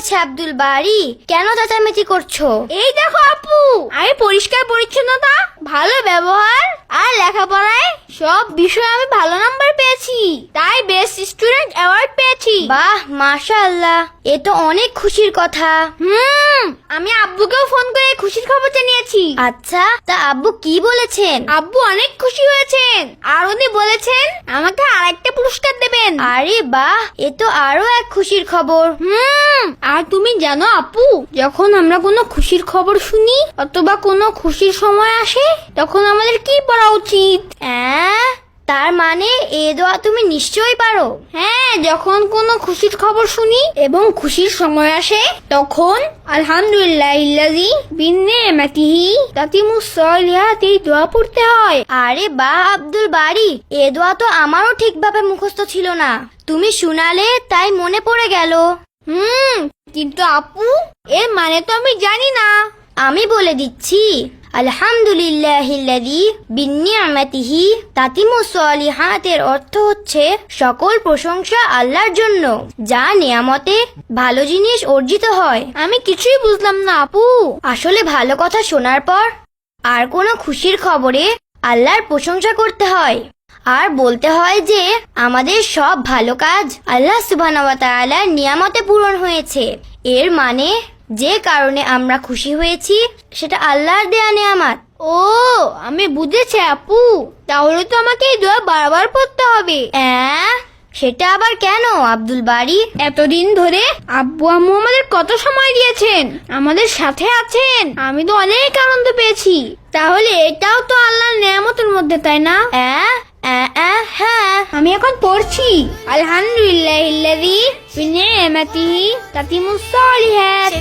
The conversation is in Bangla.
হয়েছে আব্দুল বাড়ি? কেন চেঁচামেচি করছো? এই দেখো আপু, আমি পরিষ্কার পরিচ্ছন্নতা, ভালো ব্যবহার আর লেখাপড়ায় সব বিষয়ে আমি ভালো নাম্বার পেয়েছি, তাই বেস্ট স্টুডেন্ট অ্যাওয়ার্ড পেয়েছি। বাহ, মাশাআল্লাহ, এ তো অনেক খুশির কথা। আমি আব্বুকেও ফোন করে খুশির খবর জানিয়েছি। আচ্ছা, তা আব্বু কি বলেছেন? আব্বু অনেক খুশি হয়েছেন, আর উনি বলেছেন আমাকে আরেকটা পুরস্কার দেবেন। আরে বাহ, এ তো আরো এক খুশির খবর। আর তুমি জানো আপু, যখন আমরা কোনো খুশির খবর শুনি অথবা কোনো খুশির সময় আসে, তখন আমাদের কি পড়া উচিত? তার মানে এ দোয়া তুমি নিশ্চয়ই পারো। হ্যাঁ, যখন কোনো খুশির খবর শুনি এবং খুশির সময় আসে, তখন আলহামদুলিল্লাহিল্লাযী বিনিআমাতিহি তাতিমুস সলিহাত এই দোয়া পড়তে হয়। আরে বাহ আব্দুল বাড়ি, এ দোয়া তো আমারও ঠিকভাবে মুখস্থ ছিল না, তুমি শুনালে তাই মনে পড়ে গেল। কিন্তু আপু, এর মানে তো আমি জানি না। আমি বলে দিচ্ছি, আলহামদুলিল্লাহিল্লাযী বিনিআমাতিহি তাতিমুস সলিহাতের অর্থ হচ্ছে সকল প্রশংসা আল্লাহর জন্য, যা নিয়ামতে ভালো জিনিস অর্জিত হয়। আমি কিছুই বুঝলাম না আপু। আসলে ভালো কথা শোনার পর আর কোনো খুশির খবরে আল্লাহর প্রশংসা করতে হয় আর বলতে হয় যে আমাদের সব ভালো কাজ আল্লাহ সুবহানাহু ওয়া তাআলার নিয়ামতে পূরণ হয়েছে। এর মানে যে কারণে আমরা খুশি হয়েছি সেটা আল্লাহর দেয়া নিয়ামত। ও, আমি বুঝেছি আপু, তাহলে তো আমাকে এই দোয়া বারবার পড়তে হবে। সেটা আবার কেন আব্দুল বাড়ি? এতদিন ধরে আব্বু আম্মু আমাদের কত সময় দিয়েছেন, আমাদের সাথে আছেন, আমি তো অনেক আনন্দ পেয়েছি। তাহলে এটাও তো আল্লাহর নিয়ামতের মধ্যে, তাই না? হ্যাঁ, আমি এখন পড়ছি আলহামদুলিল্লাহিল্লাযী বিনিআমাতিহি তাতিমুস সলিহাত।